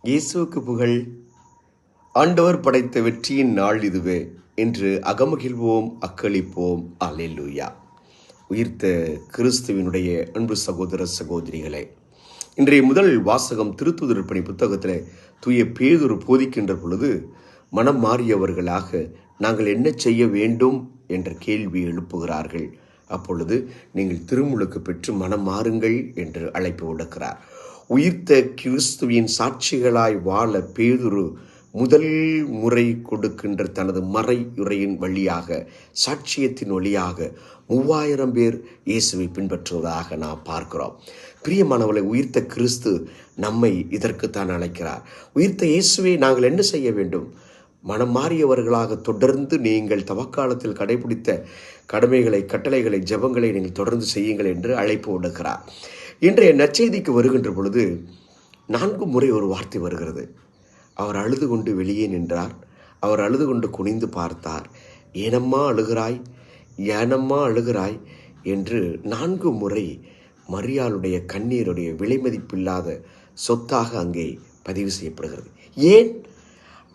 இயேசுவுக்கு புகழ். ஆண்டவர் படைத்த வெற்றியின் நாள் இதுவே என்று அகமகிழ்வோம், அக்களிப்போம். அல்லேலூயா. உயிர்த்த கிறிஸ்துவினுடைய அன்பு சகோதர சகோதரிகளே, இன்றைய முதல் வாசகம் திருத்துதர் பணி புத்தகத்தில் தூய பேதுரு போதிக்கின்ற பொழுது மனம் மாறியவர்களாக நாங்கள் என்ன செய்ய வேண்டும் என்ற கேள்வி எழுப்புகிறார்கள். அப்பொழுது நீங்கள் திருமுழுக்கு பெற்று மனம் மாறுங்கள் என்று அழைப்பு விடுக்கிறார். உயிர்த்த கிறிஸ்துவின் சாட்சிகளாய் வாழ பேதுரு முதல் முறை கொடுக்கின்ற தனது மறையுரையின் வழியாக, சாட்சியத்தின் வழியாக 3000 பேர் இயேசுவை பின்பற்றுவதாக நாம் பார்க்கிறோம். பிரியமானவர்களை, உயிர்த்த கிறிஸ்து நம்மை இதற்குத்தான் அழைக்கிறார். உயிர்த்த இயேசுவை நாங்கள் என்ன செய்ய வேண்டும்? மனம் மாறியவர்களாக தொடர்ந்து நீங்கள் தவக்காலத்தில் கடைபிடித்த கடமைகளை, கட்டளைகளை, ஜெபங்களை நீங்கள் தொடர்ந்து செய்யுங்கள் என்று அழைப்பு விடுக்கிறார். இன்றைய நற்செய்திக்கு வருகின்ற பொழுது 4 முறை ஒரு வார்த்தை வருகிறது. அவர் அழுது கொண்டு வெளியே நின்றார். அவர் அழுது கொண்டு குனிந்து பார்த்தார். ஏனம்மா அழுகிறாய், ஏனம்மா அழுகிறாய் என்று 4 முறை மரியாளுடைய கண்ணீருடைய விலைமதிப்பில்லாத சொத்தாக அங்கே பதிவு செய்யப்படுகிறது. ஏன்?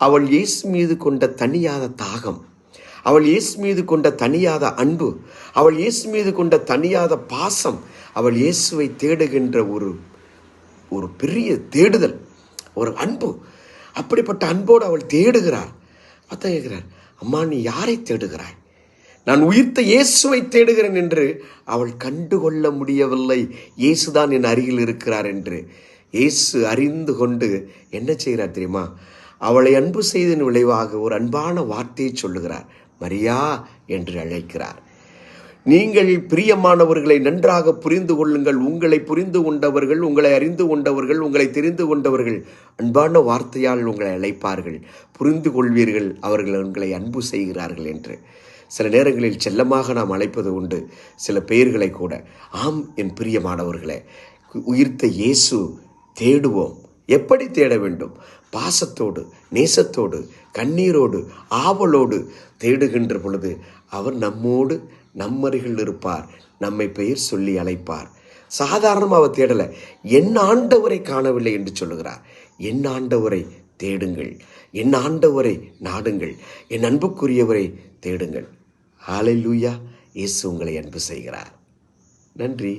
அவள் இயேசு மீது கொண்ட தனியாத தாகம், அவள் இயேசு மீது கொண்ட தனியாத அன்பு, அவள் இயேசு மீது கொண்ட தனியாத பாசம், அவள் இயேசுவை தேடுகின்ற ஒரு பெரிய தேடுதல், ஒரு அன்பு. அப்படிப்பட்ட அன்போடு அவள் தேடுகிறார். பார்த்தா கேட்கிறார், அம்மா நீ யாரை தேடுகிறாய்? நான் உயிர்த்த இயேசுவை தேடுகிறேன் என்று அவள் கண்டுகொள்ள முடியவில்லை. இயேசுதான் என் அருகில் இருக்கிறார் என்று. இயேசு அறிந்து கொண்டு என்ன செய்கிறார் தெரியுமா? அவளை அன்பு செய்தன் விளைவாக ஒரு அன்பான வார்த்தையை சொல்லுகிறார். மரியா என்று அழைக்கிறார். நீங்கள் பிரியமானவர்களை நன்றாக புரிந்து கொள்ளுங்கள். உங்களை புரிந்து கொண்டவர்கள், உங்களை அறிந்து கொண்டவர்கள், உங்களை தெரிந்து கொண்டவர்கள் அன்பான வார்த்தையால் உங்களை அழைப்பார்கள். புரிந்து கொள்வீர்கள், அவர்கள் உங்களை அன்பு செய்கிறார்கள் என்று. சில நேரங்களில் செல்லமாக நாம் அழைப்பது உண்டு, சில பெயர்களை கூட. ஆம் என் பிரியமானவர்களே, உயிர்த்த இயேசு தேடுவோம். எப்படி தேட வேண்டும்? பாசத்தோடு, நேசத்தோடு, கண்ணீரோடு, ஆவலோடு தேடுகின்ற பொழுது அவர் நம்மோடு நம்மருகில் இருப்பார். நம்மை பெயர் சொல்லி அழைப்பார். சாதாரணமாக அவர் தேடலை, என் ஆண்டவரை காணவில்லை என்று சொல்லுகிறார். என் ஆண்டவரை தேடுங்கள், என் ஆண்டவரை நாடுங்கள், என் அன்புக்குரியவரை தேடுங்கள். ஹல்லேலூயா. இயேசு உங்களை அன்பு செய்கிறார். நன்றி.